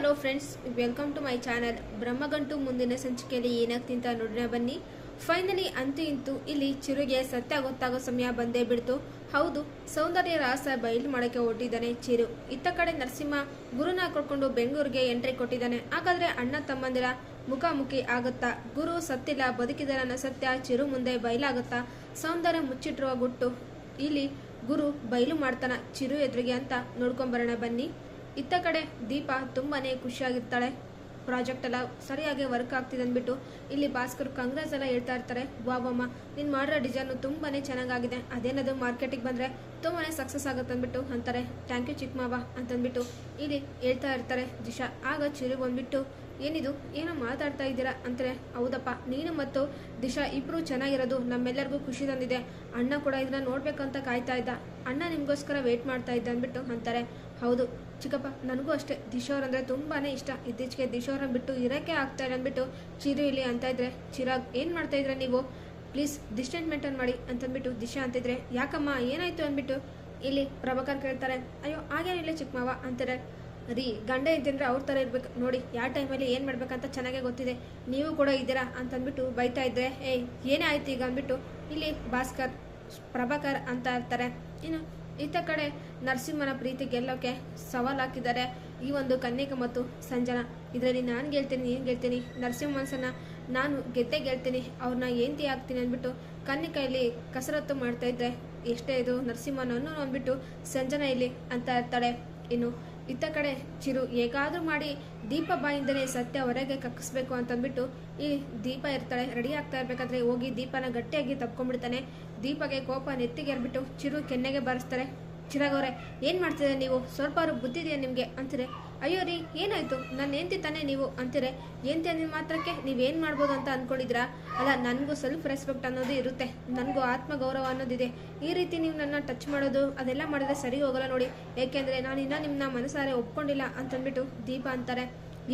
Hello friends, welcome to my channel. Brahmagantu ಮುಂದಿನ ಸಂಚಿಕೆಯಲ್ಲಿ ಏನಾಗ್ತಿಂತ ನೋಡೋಣ ಬನ್ನಿ. ಫೈನಲಿ ಅಂತೂ ಇಂತೂ ಇಲ್ಲಿ ಚಿರುಗೆ ಸತ್ಯ ಗೊತ್ತಾಗೋ ಸಮಯ ಬಂದೇ ಬಿಡ್ತು. ಹೌದು, ಸೌಂದರ್ಯ ರಹಸ್ಯ ಬಯಲು ಮಾಡೋಕ್ಕೆ ಹೊರಟಿದ್ದಾನೆ ಚಿರು. ಇತ್ತ ಕಡೆ ನರಸಿಂಹ ಗುರುನ ಕರ್ಕೊಂಡು ಬೆಂಗಳೂರಿಗೆ ಎಂಟ್ರಿ ಕೊಟ್ಟಿದ್ದಾನೆ. ಹಾಗಾದ್ರೆ ಅಣ್ಣ ತಮ್ಮಂದಿರ ಮುಖಾಮುಖಿ ಆಗುತ್ತಾ? ಗುರು ಸತ್ತಿಲ್ಲ, ಬದುಕಿದಾರ ಅನ್ನೋ ಸತ್ಯ ಚಿರು ಮುಂದೆ ಬಯಲಾಗುತ್ತಾ? ಸೌಂದರ್ಯ ಮುಚ್ಚಿಟ್ಟಿರುವ ಗುಟ್ಟು ಇಲ್ಲಿ ಗುರು ಬಯಲು ಮಾಡ್ತಾನ ಚಿರು ಎದುರಿಗೆ ಅಂತ ನೋಡ್ಕೊಂಬರೋಣ ಬನ್ನಿ. ಇತ್ತ ಕಡೆ ದೀಪ ತುಂಬಾನೇ ಖುಷಿಯಾಗಿರ್ತಾಳೆ. ಪ್ರಾಜೆಕ್ಟ್ ಎಲ್ಲ ಸರಿಯಾಗಿ ವರ್ಕ್ ಆಗ್ತಿದೆ ಅಂದ್ಬಿಟ್ಟು ಇಲ್ಲಿ ಭಾಸ್ಕರ್ ಕಾಂಗ್ರೆಸ್ ಎಲ್ಲ ಹೇಳ್ತಾ ಇರ್ತಾರೆ. ವಾವಮ್ಮ, ನೀನು ಮಾಡಿರೋ ಡಿಸೈನು ತುಂಬಾನೇ ಚೆನ್ನಾಗಿದೆ, ಅದೇನದು ಮಾರ್ಕೆಟಿಗೆ ಬಂದರೆ ತುಂಬಾನೇ ಸಕ್ಸಸ್ ಆಗುತ್ತೆ ಅಂದ್ಬಿಟ್ಟು ಅಂತಾರೆ. ಥ್ಯಾಂಕ್ ಯು ಚಿಕ್ಕ ಮಾವ ಅಂತಂದ್ಬಿಟ್ಟು ಇಲ್ಲಿ ಹೇಳ್ತಾ ಇರ್ತಾರೆ ದಿಶಾ. ಆಗ ಚಿರು ಬಂದ್ಬಿಟ್ಟು ಏನಿದು, ಏನೋ ಮಾತಾಡ್ತಾ ಇದ್ದೀರಾ ಅಂತಾರೆ. ಹೌದಪ್ಪ, ನೀನು ಮತ್ತು ದಿಶಾ ಇಬ್ಬರು ಚೆನ್ನಾಗಿರೋದು ನಮ್ಮೆಲ್ಲರಿಗೂ ಖುಷಿ ತಂದಿದೆ. ಅಣ್ಣ ಕೂಡ ಇದನ್ನ ನೋಡ್ಬೇಕಂತ ಕಾಯ್ತಾ ಇದ್ದ, ಅಣ್ಣ ನಿಮಗೋಸ್ಕರ ವೇಟ್ ಮಾಡ್ತಾ ಇದ್ದ ಅಂದ್ಬಿಟ್ಟು ಅಂತಾರೆ. ಹೌದು ಚಿಕ್ಕಪ್ಪ, ನನಗೂ ಅಷ್ಟೇ ದಿಶಾ ಅವ್ರಂದ್ರೆ ತುಂಬಾನೇ ಇಷ್ಟ. ಇತ್ತೀಚೆಗೆ ದಿಶಾ ಅವ್ರನ್ನ ಬಿಟ್ಟು ಇರೋಕ್ಕೆ ಆಗ್ತಾ ಇಲ್ಲ ಅಂದ್ಬಿಟ್ಟು ಚಿರು ಇಲ್ಲಿ ಅಂತ ಇದ್ರೆ, ಚಿರಾಗ್ ಏನು ಮಾಡ್ತಾ ಇದ್ರೆ ನೀವು, ಪ್ಲೀಸ್ ಡಿಸ್ಟೆನ್ಸ್ ಮೇಂಟೈನ್ ಮಾಡಿ ಅಂತಂದ್ಬಿಟ್ಟು ದಿಶಾ ಅಂತಿದ್ರೆ, ಯಾಕಮ್ಮ ಏನಾಯ್ತು ಅಂದ್ಬಿಟ್ಟು ಇಲ್ಲಿ ಪ್ರಭಾಕರ್ ಕೇಳ್ತಾರೆ. ಅಯ್ಯೋ ಹಾಗೇನಿಲ್ಲ ಚಿಕ್ಕ ಮಾವ ಅಂತಾರೆ. ರೀ, ಗಂಡ ಇದ್ದಂದ್ರೆ ಅವ್ರ ಥರ ಇರ್ಬೇಕು ನೋಡಿ, ಯಾವ ಟೈಮಲ್ಲಿ ಏನು ಮಾಡ್ಬೇಕಂತ ಚೆನ್ನಾಗೇ ಗೊತ್ತಿದೆ, ನೀವು ಕೂಡ ಇದ್ದೀರಾ ಅಂತಂದ್ಬಿಟ್ಟು ಬೈತಾ ಇದ್ರೆ, ಏನೇ ಆಯ್ತು ಈಗ ಅಂದ್ಬಿಟ್ಟು ಇಲ್ಲಿ ಭಾಸ್ಕರ್ ಪ್ರಭಾಕರ್ ಅಂತ ಇರ್ತಾರೆ. ಇನ್ನು ಇತ್ತ ಕಡೆ ನರಸಿಂಹನ ಪ್ರೀತಿ ಗೆಲ್ಲೋಕೆ ಸವಾಲು ಹಾಕಿದ್ದಾರೆ ಈ ಒಂದು ಕನ್ಯಕ ಮತ್ತು ಸಂಜನಾ. ಇದರಲ್ಲಿ ನಾನು ಗೆಲ್ತೀನಿ, ನೀನು ಗೆಲ್ತೀನಿ, ನರಸಿಂಹ ಮನಸ್ಸನ್ನ ನಾನು ಗೆದ್ದೇ ಗೆಲ್ತೀನಿ, ಅವ್ರನ್ನ ಏಂತಿ ಆಗ್ತೀನಿ ಅಂದ್ಬಿಟ್ಟು ಕನ್ನಿಕ ಇಲ್ಲಿ ಕಸರತ್ತು ಮಾಡ್ತಾ ಇದ್ರೆ, ಎಷ್ಟೇ ಇದು ನರಸಿಂಹನನ್ನು ಅಂದ್ಬಿಟ್ಟು ಸಂಜನಾ ಇಲ್ಲಿ ಅಂತ ಇರ್ತಾಳೆ. ಇನ್ನು ಇತ್ತ ಕಡೆ ಚಿರು ಹೇಗಾದ್ರೂ ಮಾಡಿ ದೀಪ ಬಾಯಿಂದನೇ ಸತ್ಯ ಹೊರಗೆ ಕಕ್ಕಿಸ್ಬೇಕು ಅಂತಂದ್ಬಿಟ್ಟು ಈ ದೀಪ ಇರ್ತಾಳೆ. ರೆಡಿ ಆಗ್ತಾ ಇರ್ಬೇಕಾದ್ರೆ ಹೋಗಿ ದೀಪನ ಗಟ್ಟಿಯಾಗಿ ತಪ್ಕೊಂಡ್ಬಿಡ್ತಾನೆ. ದೀಪಗೆ ಕೋಪ ನೆತ್ತಿಗೆರ್ಬಿಟ್ಟು ಚಿರು ಕೆನ್ನೆಗೆ ಬಾರಿಸ್ತಾರೆ. ಚಿರಾಗವ್ರೆ, ಏನು ಮಾಡ್ತಿದ್ರೆ ನೀವು, ಸ್ವಲ್ಪ ಬುದ್ಧಿ ಇದೆಯಾ ನಿಮಗೆ ಅಂತೀರೆ. ಅಯ್ಯೋ ರೀ, ಏನಾಯ್ತು, ನನ್ನ ಹೆಂಡತಿ ತಾನೇ ನೀವು ಅಂತೀರೆ. ಹೆಂಡತಿ ಅಂದಿನ ಮಾತ್ರಕ್ಕೆ ನೀವೇನು ಮಾಡ್ಬೋದು ಅಂತ ಅಂದ್ಕೊಂಡಿದ್ರಾ? ಅಲ್ಲ, ನನಗೂ ಸೆಲ್ಫ್ ರೆಸ್ಪೆಕ್ಟ್ ಅನ್ನೋದು ಇರುತ್ತೆ, ನನಗೂ ಆತ್ಮಗೌರವ ಅನ್ನೋದಿದೆ. ಈ ರೀತಿ ನೀವು ನನ್ನ ಟಚ್ ಮಾಡೋದು ಅದೆಲ್ಲ ಮಾಡಿದ್ರೆ ಸರಿ ಹೋಗಲ್ಲ ನೋಡಿ, ಏಕೆಂದರೆ ನಾನು ಇನ್ನೂ ನಿಮ್ಮನ್ನ ಮನಸಾರೆ ಒಪ್ಕೊಂಡಿಲ್ಲ ಅಂತಂದ್ಬಿಟ್ಟು ದೀಪ ಅಂತಾರೆ.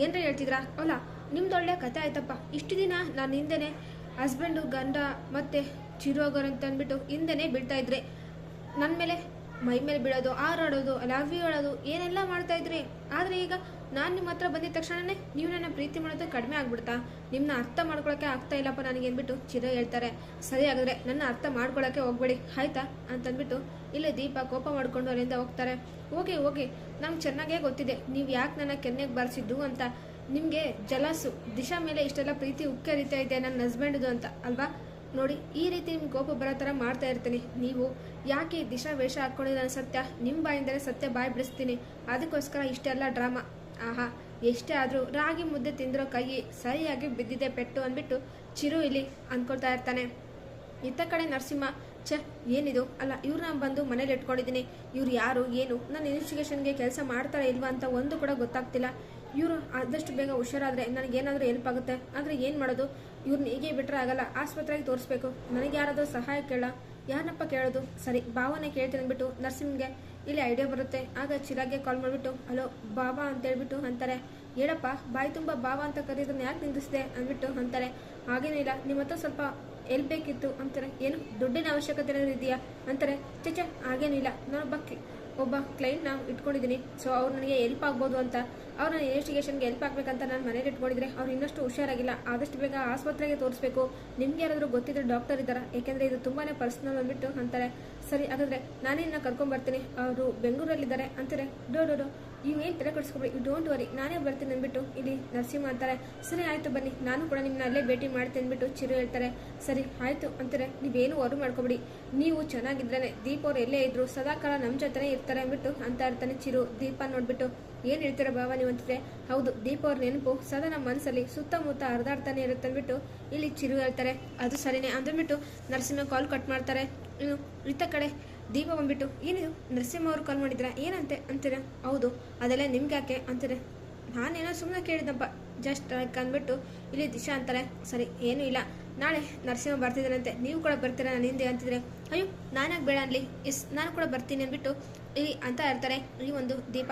ಏನರ ಹೇಳ್ತಿದ್ರಾ? ಅಲ್ಲ, ನಿಮ್ದು ಒಳ್ಳೆ ಕತೆ ಆಯ್ತಪ್ಪ. ಇಷ್ಟು ದಿನ ನಾನು ಹಿಂದೆನೇ ಹಸ್ಬೆಂಡು ಗಂಡ ಮತ್ತು ಚಿರು ಆಗೋರು ಅಂತ ಅಂದ್ಬಿಟ್ಟು ಹಿಂದೆನೇ ಬಿಡ್ತಾ ಇದ್ರೆ, ನನ್ನ ಮೇಲೆ ಮೈ ಮೇಲೆ ಬೀಳೋದು, ಆರಾಡೋದು, ಲವ್ ಯು ಹೇಳೋದು ಏನೆಲ್ಲ ಮಾಡ್ತಾ ಇದ್ರಿ. ಆದರೆ ಈಗ ನಾನು ನಿಮ್ಮ ಹತ್ರ ಬಂದಿದ ತಕ್ಷಣವೇ ನೀವು ನನ್ನ ಪ್ರೀತಿ ಮಾಡೋದು ಕಡಿಮೆ ಆಗ್ಬಿಡ್ತಾ? ನಿಮ್ಮನ್ನ ಅರ್ಥ ಮಾಡ್ಕೊಳಕ್ಕೆ ಆಗ್ತಾ ಇಲ್ಲಪ್ಪ ನನಗೆ ಅಂದ್ಬಿಟ್ಟು ಚಿರು ಹೇಳ್ತಾರೆ. ಸರಿ, ಆಗಿದ್ರೆ ನನ್ನ ಅರ್ಥ ಮಾಡ್ಕೊಳಕ್ಕೆ ಹೋಗ್ಬೇಡಿ ಆಯ್ತಾ ಅಂತಂದ್ಬಿಟ್ಟು ಇಲ್ಲೇ ದೀಪ ಕೋಪ ಮಾಡ್ಕೊಂಡು ಅಲ್ಲಿಂದ ಹೋಗ್ತಾರೆ. ಹೋಗಿ ಹೋಗಿ, ನಮ್ಗೆ ಚೆನ್ನಾಗೇ ಗೊತ್ತಿದೆ ನೀವು ಯಾಕೆ ನನ್ನ ಕೆನ್ನೆಗೆ ಬಾರಿಸಿದ್ದು ಅಂತ. ನಿಮಗೆ ಜಲಸು ದಿಶಾ ಮೇಲೆ ಇಷ್ಟೆಲ್ಲ ಪ್ರೀತಿ ಉಕ್ಕರಿತಾ ಇದೆ ನನ್ನ ಹಸ್ಬೆಂಡ್ದು ಅಂತ ಅಲ್ವಾ? ನೋಡಿ, ಈ ರೀತಿ ನಿಮ್ಗೆ ಕೋಪ ಬರೋ ಥರ ಮಾಡ್ತಾ ಇರ್ತೀನಿ. ನೀವು ಯಾಕೆ ದಿಶಾ ವೇಷ ಹಾಕ್ಕೊಂಡಿರೋ ಸತ್ಯ ನಿಮ್ಮ ಬಾಯಿಂದಲೇ ಸತ್ಯ ಬಾಯಿ ಬಿಡಿಸ್ತೀನಿ, ಅದಕ್ಕೋಸ್ಕರ ಇಷ್ಟೆಲ್ಲ ಡ್ರಾಮಾ. ಆಹಾ, ಎಷ್ಟೇ ಆದರೂ ರಾಗಿ ಮುದ್ದೆ ತಿಂದಿರೋ ಕೈ ಸರಿಯಾಗಿ ಬಿದ್ದಿದೆ ಪೆಟ್ಟು ಅಂದ್ಬಿಟ್ಟು ಚಿರು ಇಲ್ಲಿ ಅಂದ್ಕೊಳ್ತಾ ಇರ್ತಾನೆ. ಇತ್ತ ಕಡೆ ನರಸಿಂಹ, ಏನಿದು, ಅಲ್ಲ ಇವ್ರನ್ನ ಬಂದು ಮನೇಲಿ ಇಟ್ಕೊಂಡಿದ್ದೀನಿ, ಇವ್ರು ಯಾರು ಏನು, ನನ್ನ ಇನ್ವೆಸ್ಟಿಗೇಷನ್ಗೆ ಕೆಲಸ ಮಾಡ್ತಾರಾ ಇಲ್ವಾ ಅಂತ ಒಂದು ಕೂಡ ಗೊತ್ತಾಗ್ತಿಲ್ಲ. ಇವರು ಆದಷ್ಟು ಬೇಗ ಹುಷಾರಾದರೆ ನನಗೇನಾದರೂ ಹೆಲ್ಪ್ ಆಗುತ್ತೆ. ಆದರೆ ಏನು ಮಾಡೋದು, ಇವ್ರನ್ನ ಹೀಗೆ ಬಿಟ್ಟರೆ ಆಗಲ್ಲ, ಆಸ್ಪತ್ರೆಗೆ ತೋರಿಸ್ಬೇಕು. ನನಗೆ ಯಾರಾದರೂ ಸಹಾಯ ಕೇಳ, ಯಾರನ್ನಪ್ಪ ಕೇಳೋದು? ಸರಿ, ಭಾವನೆ ಕೇಳ್ತೀನಿ ಅಂದ್ಬಿಟ್ಟು ನರಸಿಂಹಗೆ ಇಲ್ಲಿ ಐಡಿಯಾ ಬರುತ್ತೆ. ಆಗ ಚಿರಾಗ್ಗೆ ಕಾಲ್ ಮಾಡಿಬಿಟ್ಟು, ಹಲೋ ಬಾಬಾ ಅಂತೇಳ್ಬಿಟ್ಟು ಅಂತಾರೆ. ಹೇಳಪ್ಪ, ಬಾಯಿ ತುಂಬ ಬಾಬಾ ಅಂತ ಕರೀದನ್ನ ಯಾಕೆ ನಿಂದಿಸಿದೆ ಅಂದ್ಬಿಟ್ಟು ಅಂತಾರೆ. ಹಾಗೇನಿಲ್ಲ, ನಿಮ್ಮ ಹತ್ರ ಸ್ವಲ್ಪ ಎಲ್ಲಿ ಬೇಕಿತ್ತು ಅಂತಾರೆ. ಏನು ದುಡ್ಡಿನ ಅವಶ್ಯಕತೆ ಏನಾದರೂ ಇದೆಯಾ ಅಂತಾರೆ. ಚಚ ಹಾಗೇನಿಲ್ಲ, ನಾನು ಒಬ್ಬ ಕ್ಲೈಂಟ್ನ ಇಟ್ಕೊಂಡಿದ್ದೀನಿ, ಸೊ ಅವ್ರು ನನಗೆ ಹೆಲ್ಪ್ ಆಗ್ಬೋದು ಅಂತ, ಅವ್ರನ್ನ ಇನ್ವೆಸ್ಟಿಗೇಷನ್ಗೆ ಹೆಲ್ಪ್ ಆಗಬೇಕಂತ ನಾನು ಮನೇಲಿ ಇಟ್ಕೊಂಡಿದ್ರೆ ಅವ್ರು ಇನ್ನಷ್ಟು ಹುಷಾರಾಗಿಲ್ಲ, ಆದಷ್ಟು ಬೇಗ ಆಸ್ಪತ್ರೆಗೆ ತೋರಿಸ್ಬೇಕು. ನಿಮ್ಗೆ ಯಾರಾದರೂ ಗೊತ್ತಿದ್ರೆ ಡಾಕ್ಟರ್ ಇದ್ದಾರಾ, ಏಕೆಂದರೆ ಇದು ತುಂಬಾ ಪರ್ಸನಲ್ ಅಂದ್ಬಿಟ್ಟು ಅಂತಾರೆ. ಸರಿ, ಹಾಗಾದರೆ ನಾನಿನ್ನ ಕರ್ಕೊಂಬರ್ತೀನಿ, ಅವರು ಬೆಂಗಳೂರಲ್ಲಿದ್ದಾರೆ ಅಂತಾರೆ. ಡೋಡೋಡು, ಇವೇನು ತಲೆ ಕಡಿಸ್ಕೊಬೇಡಿ, ಯು ಡೋಂಟ್ ವರಿ, ನಾನೇ ಬರ್ತೀನಿ ಅಂದ್ಬಿಟ್ಟು ಇಲ್ಲಿ ನರಸಿಂಹ ಅಂತಾರೆ. ಸರಿ ಆಯಿತು ಬನ್ನಿ, ನಾನು ಕೂಡ ನಿಮ್ಮನ್ನ ಅಲ್ಲೇ ಭೇಟಿ ಮಾಡ್ತೀನಿ ಅಂದ್ಬಿಟ್ಟು ಚಿರು ಹೇಳ್ತಾರೆ. ಸರಿ ಆಯಿತು ಅಂತಾರೆ. ನೀವೇನು ಹೊರ ಮಾಡ್ಕೊಬೇಡಿ, ನೀವು ಚೆನ್ನಾಗಿದ್ರೇ ದೀಪ ಅವ್ರು ಎಲ್ಲೇ ಇದ್ರು ಸದಾಕಾಲ ನಮ್ಮ ಜೊತೆನೇ ಇರ್ತಾರೆ ಅಂದ್ಬಿಟ್ಟು ಅಂತ ಇರ್ತಾನೆ ಚಿರು. ದೀಪ ನೋಡ್ಬಿಟ್ಟು, ಏನು ಹೇಳ್ತೀರಾ ಭಾವ ನೀವು ಅಂತಿದ್ರೆ, ಹೌದು ದೀಪ ಅವ್ರ ನೆನಪು ಸದಾ ನಮ್ಮ ಮನಸ್ಸಲ್ಲಿ ಸುತ್ತಮುತ್ತ ಹರಿದಾಡ್ತಾನೆ ಇರುತ್ತೆ ಅಂದ್ಬಿಟ್ಟು ಇಲ್ಲಿ ಚಿರು ಹೇಳ್ತಾರೆ. ಅದು ಸರಿನೇ ಅಂದ್ಬಿಟ್ಟು ನರಸಿಂಹ ಕಾಲ್ ಕಟ್ ಮಾಡ್ತಾರೆ. ಇನ್ನು ಇತ್ತ ಕಡೆ ದೀಪ ಬಂದ್ಬಿಟ್ಟು, ಏನಿದು ನರಸಿಂಹ ಅವ್ರು ಕಾಲ್ ಮಾಡಿದ್ರಾ ಏನಂತೆ ಅಂತೀರ. ಹೌದು, ಅದೆಲ್ಲ ನಿಮ್ಗೆ ಯಾಕೆ ಅಂತಾರೆ. ನಾನೇನೋ ಸುಮ್ಮನೆ ಕೇಳಿದಪ್ಪ ಜಸ್ಟ್ ಅಂದ್ಬಿಟ್ಟು ಇಲ್ಲಿ ದಿಶಾ ಅಂತಾರೆ. ಸರಿ, ಏನೂ ಇಲ್ಲ, ನಾಳೆ ನರಸಿಂಹ ಬರ್ತಿದ್ದಾನಂತೆ, ನೀವು ಕೂಡ ಬರ್ತೀರಾ ನಾನು ಹಿಂದೆ ಅಂತಿದ್ರೆ. ಅಯ್ಯೋ ನಾನಾಗ ಬೇಡ ಅನ್ಲಿ, ನಾನು ಕೂಡ ಬರ್ತೀನಿ ಅಂದ್ಬಿಟ್ಟು ಇಲ್ಲಿ ಅಂತ ಇರ್ತಾರೆ. ಈ ಒಂದು ದೀಪ,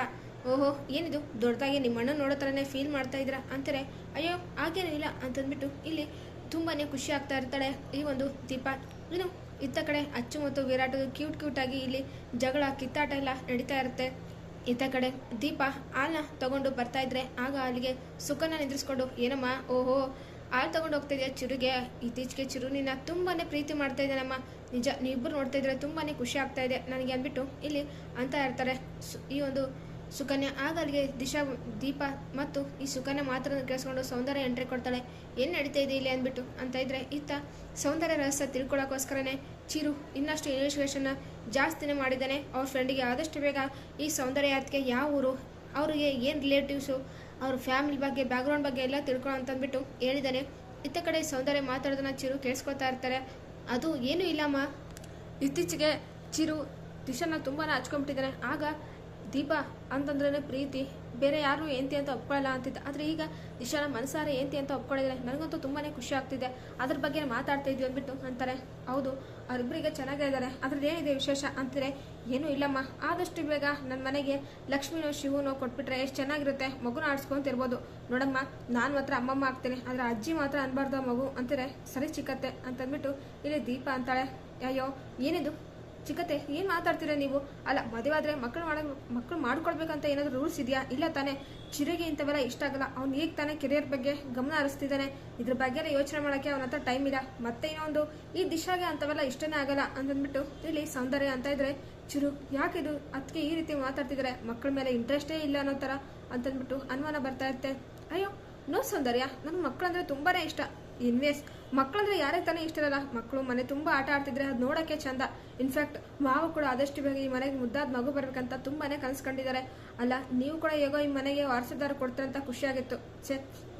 ಓಹೋ ಏನಿದು ದೊಡ್ಡದಾಗಿ ನಿಮ್ಮ ಅಣ್ಣ ನೋಡೋ ಥರನೇ ಫೀಲ್ ಮಾಡ್ತಾ ಇದ್ದೀರಾ ಅಂತಾರೆ. ಅಯ್ಯೋ ಹಾಗೇನಿಲ್ಲ ಅಂತಂದ್ಬಿಟ್ಟು ಇಲ್ಲಿ ತುಂಬಾ ಖುಷಿ ಆಗ್ತಾ ಇರ್ತಾಳೆ ಈ ಒಂದು ದೀಪ. ಇನ್ನು ಇತ್ತ ಕಡೆ ಅಚ್ಚು ಮತ್ತು ವಿರಾಟ್ ಕ್ಯೂಟ್ ಆಗಿ ಇಲ್ಲಿ ಜಗಳ ಕಿತ್ತಾಟ ಎಲ್ಲ ನಡೀತಾ ಇರುತ್ತೆ. ಇತ್ತ ಕಡೆ ದೀಪ ಹಾಲನ್ನ ತಗೊಂಡು ಬರ್ತಾ ಇದ್ರೆ ಆಗ ಅಲ್ಲಿಗೆ ಸುಖನ ನಿಂದ್ರಿಸ್ಕೊಂಡು ಏನಮ್ಮ ಓಹೋ ಹಾಲು ತಗೊಂಡು ಹೋಗ್ತಾ ಇದೆಯಾ ಚಿರುಗೆ ಇತ್ತೀಚೆಗೆ ಚಿರು ನಿನ್ನ ತುಂಬಾನೇ ಪ್ರೀತಿ ಮಾಡ್ತಾ ಇದ್ದಾನಮ್ಮ ನಿಜ ನೀವಿಬ್ಬರು ನೋಡ್ತಾ ಇದ್ರೆ ತುಂಬಾನೇ ಖುಷಿ ಆಗ್ತಾ ಇದೆ ನನಗೆ ಅಂದ್ಬಿಟ್ಟು ಇಲ್ಲಿ ಅಂತ ಇರ್ತಾರೆ ಈ ಒಂದು ಸುಕನ್ಯಾ ಆಗ ಅಲ್ಲಿಗೆ ದೀಪ ಮತ್ತು ಈ ಸುಕನ್ಯಾ ಮಾತ್ರ ಕೇಳಿಸ್ಕೊಂಡು ಸೌಂದರ್ಯ ಎಂಟ್ರಿ ಕೊಡ್ತಾಳೆ ಏನು ನಡೀತಾ ಇದೆ ಇಲ್ಲಿ ಅಂದ್ಬಿಟ್ಟು ಅಂತ ಇದ್ರೆ ಇತ್ತ ಸೌಂದರ್ಯ ರಹಸ್ಯ ತಿಳ್ಕೊಳ್ಳೋಕ್ಕೋಸ್ಕರನೇ ಚಿರು ಇನ್ನಷ್ಟು ಇನ್ವೆಸ್ಟಿಗೇಷನ್ನ ಜಾಸ್ತಿನೇ ಮಾಡಿದ್ದಾನೆ ಅವ್ರ ಫ್ರೆಂಡಿಗೆ ಆದಷ್ಟು ಬೇಗ ಈ ಸೌಂದರ್ಯ ಅದಕ್ಕೆ ಯಾವ ಊರು ಅವರಿಗೆ ಏನು ರಿಲೇಟಿವ್ಸು ಅವ್ರ ಫ್ಯಾಮಿಲಿ ಬಗ್ಗೆ ಬ್ಯಾಕ್ಗ್ರೌಂಡ್ ಬಗ್ಗೆ ಎಲ್ಲ ತಿಳ್ಕೊಳ್ಳೋ ಅಂತಂದ್ಬಿಟ್ಟು ಹೇಳಿದ್ದಾನೆ ಇತ್ತ ಕಡೆ ಸೌಂದರ್ಯ ಮಾತಾಡೋದನ್ನ ಚಿರು ಕೇಳಿಸ್ಕೊತಾ ಇರ್ತಾರೆ ಅದು ಏನೂ ಇಲ್ಲಮ್ಮ ಇತ್ತೀಚೆಗೆ ಚಿರು ದಿಶಾನ ತುಂಬಾ ಹಚ್ಕೊಂಡ್ಬಿಟ್ಟಿದ್ದಾನೆ ಆಗ ದೀಪ ಅಂತಂದ್ರೇ ಪ್ರೀತಿ ಬೇರೆ ಯಾರು ಏನತಿ ಅಂತ ಒಪ್ಕೊಳ್ಳಲ್ಲ ಅಂತಿದ್ದ ಆದರೆ ಈಗ ದಿಶಾನ ಮನಸಾರೆ ಏನತಿ ಅಂತ ಒಪ್ಕೊಂಡಿದ್ದಾರೆ ನನಗಂತೂ ತುಂಬಾ ಖುಷಿ ಆಗ್ತಿದೆ ಅದ್ರ ಬಗ್ಗೆ ಮಾತಾಡ್ತಾ ಇದ್ವಿ ಅಂದ್ಬಿಟ್ಟು ಅಂತಾರೆ ಹೌದು ಅವರಿಬ್ಬರಿಗೆ ಚೆನ್ನಾಗಿದ್ದಾರೆ ಅದ್ರಲ್ಲಿ ಏನಿದೆ ವಿಶೇಷ ಅಂತಾರೆ ಏನೂ ಇಲ್ಲಮ್ಮ ಆದಷ್ಟು ಬೇಗ ನನ್ನ ಮನೆಗೆ ಲಕ್ಷ್ಮಿನೋ ಶಿವನೋ ಕೊಟ್ಬಿಟ್ರೆ ಎಷ್ಟು ಚೆನ್ನಾಗಿರುತ್ತೆ ಮಗುನ ಆಡ್ಸ್ಕೊಂತಿರ್ಬೋದು ನೋಡಮ್ಮ ನಾನು ಮಾತ್ರ ಅಮ್ಮಮ್ಮ ಆಗ್ತೇನೆ ಆದರೆ ಅಜ್ಜಿ ಮಾತ್ರ ಅನ್ಬಾರ್ದು ಮಗು ಅಂತಾರೆ ಸರಿ ಚಿಕ್ಕತ್ತೆ ಅಂತಂದ್ಬಿಟ್ಟು ಇಲ್ಲಿ ದೀಪ ಅಂತಾಳೆ ಅಯ್ಯೋ ಏನಿದು ಚಿಕ್ಕತ್ತೆ ಏನು ಮಾತಾಡ್ತೀರಾ ನೀವು ಅಲ್ಲ ಮದುವೆ ಆದರೆ ಮಕ್ಕಳು ಮಾಡ್ಕೊಳ್ಬೇಕಂತ ಏನಾದರೂ ರೂಲ್ಸ್ ಇದೆಯಾ ಇಲ್ಲ ತಾನೇ ಚಿರಿಗೆ ಇಂಥವೆಲ್ಲ ಇಷ್ಟ ಆಗಲ್ಲ ಅವ್ನು ಈಗ ತಾನೇ ಕೆರಿಯರ್ ಬಗ್ಗೆ ಗಮನ ಹರಿಸ್ತಿದ್ದಾನೆ ಇದ್ರ ಬಗ್ಗೆ ಯೋಚನೆ ಮಾಡೋಕ್ಕೆ ಅವನ ಹತ್ರ ಟೈಮ್ ಇಲ್ಲ ಮತ್ತೆ ಇನ್ನೊಂದು ಈ ದಿಶಾಗೆ ಅಂಥವೆಲ್ಲ ಇಷ್ಟನೇ ಆಗಲ್ಲ ಅಂತಂದ್ಬಿಟ್ಟು ಇಲ್ಲಿ ಸೌಂದರ್ಯ ಅಂತ ಇದ್ರೆ ಚಿರು ಯಾಕಿದು ಅದಕ್ಕೆ ಈ ರೀತಿ ಮಾತಾಡ್ತಿದ್ದಾರೆ ಮಕ್ಕಳ ಮೇಲೆ ಇಂಟ್ರೆಸ್ಟೇ ಇಲ್ಲ ಅನ್ನೋ ಥರ ಅಂತಂದ್ಬಿಟ್ಟು ಅನುಮಾನ ಬರ್ತಾ ಇರುತ್ತೆ ಅಯ್ಯೋ ನೋ ಸೌಂದರ್ಯ ನನಗೆ ಮಕ್ಕಳಂದ್ರೆ ತುಂಬಾನೇ ಇಷ್ಟ ಮಕ್ಕಳಂದ್ರೆ ಯಾರೇ ತಾನೇ ಇಷ್ಟ ಇರಲ್ಲ ಮಕ್ಕಳು ಮನೆ ತುಂಬಾ ಆಟ ಆಡ್ತಿದ್ರೆ ಅದು ನೋಡೋಕ್ಕೆ ಚಂದ ಇನ್ಫ್ಯಾಕ್ಟ್ ಮಾವು ಕೂಡ ಆದಷ್ಟು ಬೇಗ ಈ ಮನೆಗೆ ಮುದ್ದಾದ ಮಗು ಬರ್ಬೇಕಂತ ತುಂಬಾನೇ ಕನ್ಸ್ಕೊಂಡಿದ್ದಾರೆ ಅಲ್ಲ ನೀವು ಕೂಡ ಹೇಗೋ ಈ ಮನೆಗೆ ವಾರಸದಾರ ಕೊಡ್ತಾರೆ ಅಂತ ಖುಷಿಯಾಗಿತ್ತು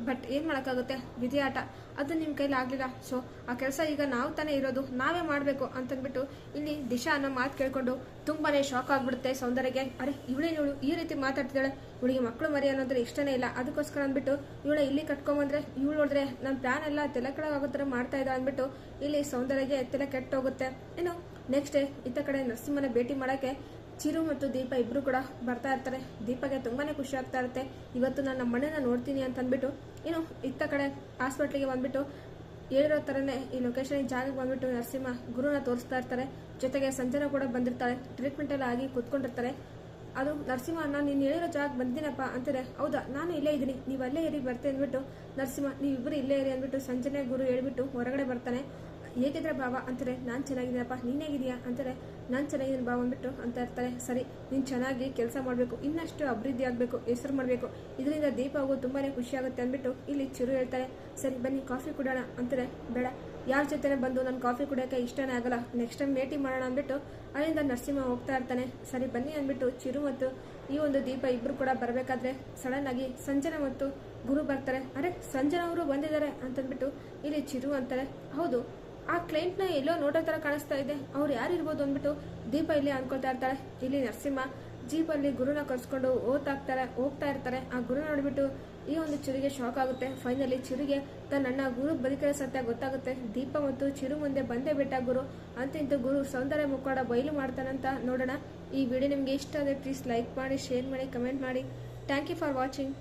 ಬಟ್ ಏನು ಮಾಡೋಕ್ಕಾಗುತ್ತೆ ವಿಧಿ ಆಟ ಅದು ನಿಮ್ಮ ಕೈಲಿ ಆಗಲಿಲ್ಲ ಸೊ ಆ ಕೆಲಸ ಈಗ ನಾವು ತಾನೇ ಇರೋದು ನಾವೇ ಮಾಡಬೇಕು ಅಂತಂದ್ಬಿಟ್ಟು ಇಲ್ಲಿ ದಿಶಾ ಅನ್ನೋ ಮಾತು ಕೇಳ್ಕೊಂಡು ತುಂಬಾನೇ ಶಾಕ್ ಆಗ್ಬಿಡುತ್ತೆ ಸೌಂದರ್ಯಗೆ ಅರೆ ಇವಳು ಈ ರೀತಿ ಮಾತಾಡ್ತಿದ್ದಾಳೆ ಇವಳಿಗೆ ಮಕ್ಕಳು ಮರಿ ಅನ್ನೋದ್ರೆ ಇಷ್ಟನೇ ಇಲ್ಲ ಅದಕ್ಕೋಸ್ಕರ ಅಂದ್ಬಿಟ್ಟು ಇವಳ ಇಲ್ಲಿ ಕಟ್ಕೊಂಬಂದ್ರೆ ಇವಳು ನೋಡಿದ್ರೆ ನನ್ನ ಪ್ಲಾನ್ ಎಲ್ಲ ತಲೆ ಕೆಳಗಾಗೋ ಥರ ಮಾಡ್ತಾ ಇದ್ದ ಅಂದ್ಬಿಟ್ಟು ಇಲ್ಲಿ ಸೌಂದರ್ಯಗೆ ತಲೆ ಕೆಟ್ಟೋಗುತ್ತೆ ಇನ್ನು ನೆಕ್ಸ್ಟ್ ಇತ್ತ ಕಡೆ ನರಸಿಂಹನ ಭೇಟಿ ಮಾಡೋಕ್ಕೆ ಚಿರು ಮತ್ತು ದೀಪ ಇಬ್ರು ಕೂಡ ಬರ್ತಾ ಇರ್ತಾರೆ ದೀಪಗೆ ತುಂಬಾನೇ ಖುಷಿ ಆಗ್ತಾ ಇರುತ್ತೆ ಇವತ್ತು ನಾನು ನಮ್ಮ ಮನೆಯನ್ನ ನೋಡ್ತೀನಿ ಅಂತ ಅಂದ್ಬಿಟ್ಟು ಇನ್ನು ಇತ್ತ ಕಡೆ ಹಾಸ್ಪಿಟ್ಲಿಗೆ ಬಂದ್ಬಿಟ್ಟು ಹೇಳಿರೋ ಥರನೇ ಈ ಲೊಕೇಶನ್ ಜಾಗಕ್ಕೆ ಬಂದ್ಬಿಟ್ಟು ನರಸಿಂಹ ಗುರುನ ತೋರಿಸ್ತಾ ಇರ್ತಾರೆ ಜೊತೆಗೆ ಸಂಜನಾ ಕೂಡ ಬಂದಿರ್ತಾಳೆ ಟ್ರೀಟ್ಮೆಂಟ್ ಎಲ್ಲ ಆಗಿ ಕೂತ್ಕೊಂಡಿರ್ತಾರೆ ಅದು ನರಸಿಂಹ ನಾನು ನೀನು ಹೇಳಿರೋ ಜಾಗ ಬಂದಿನಪ್ಪ ಅಂತಾರೆ ಹೌದಾ ನಾನು ಇಲ್ಲೇ ಇದ್ದೀನಿ ನೀವು ಅಲ್ಲೇ ಇರಿ ಬರ್ತೆ ಅಂದ್ಬಿಟ್ಟು ನರಸಿಂಹ ನೀವಿಬ್ಬರು ಇಲ್ಲೇ ಇರಿ ಅಂದ್ಬಿಟ್ಟು ಸಂಜನೆ ಗುರು ಹೇಳ್ಬಿಟ್ಟು ಹೊರಗಡೆ ಬರ್ತಾನೆ ಹೇಗಿದ್ರೆ ಬಾವ ಅಂತಾರೆ ನಾನು ಚೆನ್ನಾಗಿದ್ದೀನಪ್ಪ ನೀನು ಹೇಗಿದೆಯಾ ಅಂತಾರೆ ನಾನು ಚೆನ್ನಾಗಿದ್ದೀನಿ ಬಾವ ಅಂದ್ಬಿಟ್ಟು ಅಂತ ಇರ್ತಾರೆ ಸರಿ ನೀನು ಚೆನ್ನಾಗಿ ಕೆಲಸ ಮಾಡಬೇಕು ಇನ್ನಷ್ಟು ಅಭಿವೃದ್ಧಿ ಆಗಬೇಕು ಹೆಸರು ಮಾಡಬೇಕು ಇದರಿಂದ ದೀಪ ಹೋಗೋ ತುಂಬಾ ಖುಷಿ ಆಗುತ್ತೆ ಅಂದ್ಬಿಟ್ಟು ಇಲ್ಲಿ ಚಿರು ಹೇಳ್ತಾರೆ ಸರಿ ಬನ್ನಿ ಕಾಫಿ ಕುಡೋಣ ಅಂತಾರೆ ಬೇಡ ಯಾರ ಜೊತೆನೇ ಬಂದು ನಾನು ಕಾಫಿ ಕುಡಿಯೋಕ್ಕೆ ಇಷ್ಟನೇ ಆಗಲ್ಲ ನೆಕ್ಸ್ಟ್ ಟೈಮ್ ಭೇಟಿ ಮಾಡೋಣ ಅಂದ್ಬಿಟ್ಟು ಅಲ್ಲಿಂದ ನರಸಿಂಹ ಹೋಗ್ತಾ ಇರ್ತಾನೆ ಸರಿ ಬನ್ನಿ ಅಂದ್ಬಿಟ್ಟು ಚಿರು ಮತ್ತು ಈ ಒಂದು ದೀಪ ಇಬ್ಬರು ಕೂಡ ಬರಬೇಕಾದ್ರೆ ಸಡನ್ ಆಗಿ ಸಂಜನಾ ಮತ್ತು ಗುರು ಬರ್ತಾರೆ ಅರೆ ಸಂಜನಾ ಅವರು ಬಂದಿದ್ದಾರೆ ಅಂತಂದ್ಬಿಟ್ಟು ಇಲ್ಲಿ ಚಿರು ಅಂತಾರೆ ಹೌದು ಆ ಕ್ಲೈಂಟ್ನ ಎಲ್ಲೋ ನೋಡೋ ಥರ ಕಾಣಿಸ್ತಾ ಇದೆ ಅವ್ರು ಯಾರು ಇರ್ಬೋದು ಅಂದ್ಬಿಟ್ಟು ದೀಪ ಇಲ್ಲಿ ಅನ್ಕೊಳ್ತಾ ಇರ್ತಾಳೆ ಇಲ್ಲಿ ನರಸಿಂಹ ಜೀಪಲ್ಲಿ ಗುರುನ ಕರ್ಸ್ಕೊಂಡು ಹೋಗ್ತಾ ಇರ್ತಾರೆ ಆ ಗುರು ನೋಡ್ಬಿಟ್ಟು ಈ ಒಂದು ಚಿರುಗೆ ಶಾಕ್ ಆಗುತ್ತೆ ಫೈನಲಿ ಚಿರುಗೆ ತನ್ನ ಅಣ್ಣ ಗುರು ಬದುಕಿರೋ ಸತ್ಯ ಗೊತ್ತಾಗುತ್ತೆ ದೀಪ ಮತ್ತು ಚಿರು ಮುಂದೆ ಬಂದೇ ಬಿಟ್ಟ ಗುರು ಅಂತ ಗುರು ಸೌಂದರ್ಯ ಮುಖವಾಡ ಬಯಲು ಮಾಡ್ತಾನಂತ ನೋಡೋಣ ಈ ವಿಡಿಯೋ ನಿಮಗೆ ಇಷ್ಟ ಆದರೆ ಪ್ಲೀಸ್ ಲೈಕ್ ಮಾಡಿ ಶೇರ್ ಮಾಡಿ ಕಮೆಂಟ್ ಮಾಡಿ ಥ್ಯಾಂಕ್ ಯು ಫಾರ್ ವಾಚಿಂಗ್